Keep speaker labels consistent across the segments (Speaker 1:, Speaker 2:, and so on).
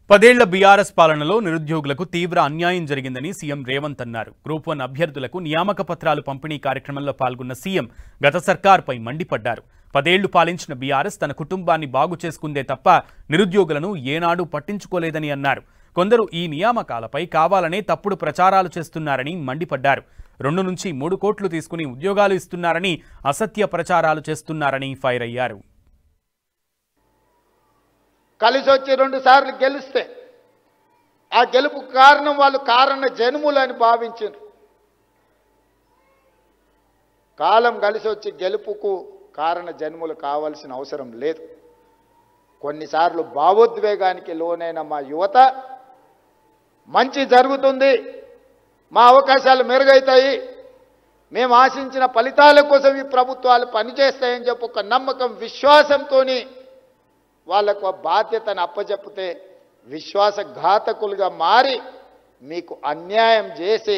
Speaker 1: 10 ఏళ్ల బీఆర్ఎస్ పాలనలో నిరుద్యోగులకు తీవ్ర అన్యాయం జరిగిందని సీఎం రేవంత్ అన్నారు. గ్రూప్ 1 అభ్యర్థులకు నియామక పత్రాలు పంపిణీ కార్యక్రమంలో పాల్గొన్న సీఎం గత సర్కార్పై మండిపడ్డారు. 10 ఏళ్లు పాలించిన బీఆర్ఎస్ తన కుటుంబాన్ని బాగు చేసుకుందే తప్ప నిరుద్యోగులను ఏనాడు పట్టించుకోలేదని అన్నారు. కొందరు ఈ నియామకాలపై కావాలనే తప్పుడు ప్రచారాలు చేస్తున్నారని మండిపడ్డారు. 2 నుంచి 3 కోట్లు తీసుకుని ఉద్యోగాలు ఇస్తున్నారని అసత్య ప్రచారాలు చేస్తున్నారని ఫైర్ అయ్యారు.
Speaker 2: కలిసి వచ్చి 2 సార్లు గెలిస్తే ఆ గెలుపు కారణం వాళ్ళు కారణ జన్ములని భావించారు. కాలం కలిసి వచ్చి గెలుపుకు కారణ జన్ములు కావాల్సిన అవసరం లేదు. కొన్నిసార్లు భావోద్వేగానికి లోనైన మా యువత మంచి జరుగుతుంది, మా అవకాశాలు మెరుగవుతాయి, మేము ఆశించిన ఫలితాల కోసం ఈ ప్రభుత్వాలు పనిచేస్తాయని చెప్పి ఒక నమ్మకం విశ్వాసంతో వాళ్ళకు బాధ్యతను అప్పచెప్పితే విశ్వాసఘాతకులుగా మారి మీకు అన్యాయం చేసి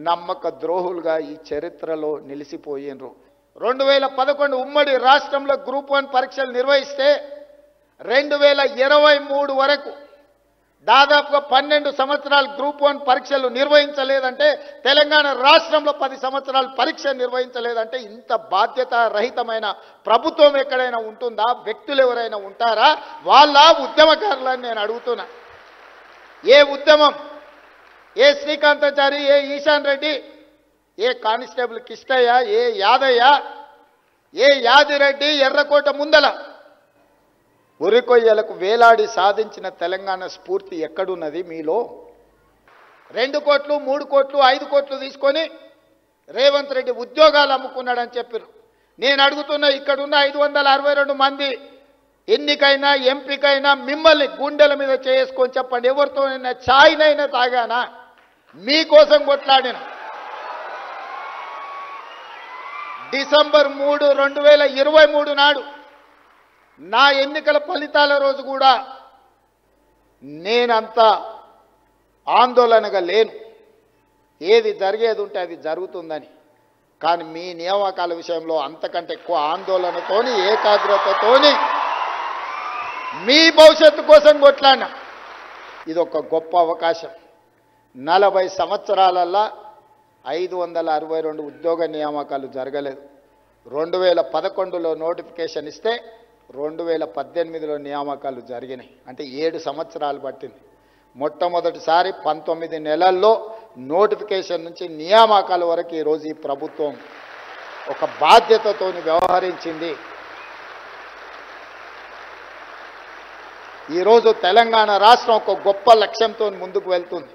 Speaker 2: నమ్మక ద్రోహులుగా ఈ చరిత్రలో నిలిచిపోయినరు. 2011 ఉమ్మడి రాష్ట్రంలో గ్రూప్ 1 పరీక్షలు నిర్వహిస్తే 2023 వరకు దాదాపుగా 12 సంవత్సరాలు గ్రూప్ 1 పరీక్షలు నిర్వహించలేదంటే, తెలంగాణ రాష్ట్రంలో 10 సంవత్సరాలు పరీక్ష నిర్వహించలేదంటే ఇంత బాధ్యత రహితమైన ప్రభుత్వం ఎక్కడైనా ఉంటుందా? వ్యక్తులు ఎవరైనా ఉంటారా? వాళ్ళ ఉద్యమకారులని నేను అడుగుతున్నా. ఏ ఉద్యమం, ఏ శ్రీకాంతాచారి, ఏ ఈశాన్ రెడ్డి, ఏ కానిస్టేబుల్ కిష్టయ్య, ఏ యాదయ్య, ఏ యాదిరెడ్డి ఎర్రకోట ముందల ఉరికొయ్యలకు వేలాడి సాధించిన తెలంగాణ స్ఫూర్తి ఎక్కడున్నది మీలో? 2 కోట్లు 3 కోట్లు 5 కోట్లు తీసుకొని రేవంత్ రెడ్డి ఉద్యోగాలు అమ్ముకున్నాడని చెప్పారు. నేను అడుగుతున్నా, ఇక్కడున్న 562 మంది ఎన్నికైనా ఎంపికైనా మిమ్మల్ని గుండెల మీద చేసుకొని చెప్పండి, ఎవరితోనైనా ఛాయ్నైనా తాగానా? మీకోసం కొట్లాడిన డిసెంబర్ 3, 2023 నాడు నా ఎన్నికల ఫలితాల రోజు కూడా నేనంత ఆందోళనగా లేను. ఏది జరిగేది ఉంటే అది జరుగుతుందని. కానీ మీ నియామకాల విషయంలో అంతకంటే ఎక్కువ ఆందోళనతోని, ఏకాగ్రతతోని మీ భవిష్యత్తు కోసం కొట్లాడినా. ఇది ఒక గొప్ప అవకాశం. 40 సంవత్సరాలల్లా 562 ఉద్యోగ నియామకాలు జరగలేదు. 2011లో నోటిఫికేషన్ ఇస్తే 2018లో నియామకాలు జరిగినాయి. అంటే 7 సంవత్సరాలు పట్టింది. మొట్టమొదటిసారి 19 నెలల్లో నోటిఫికేషన్ నుంచి నియామకాల వరకు ఈరోజు ఈ ప్రభుత్వం ఒక బాధ్యతతో వ్యవహరించింది. ఈరోజు తెలంగాణ రాష్ట్రం ఒక గొప్ప లక్ష్యంతో ముందుకు వెళ్తుంది.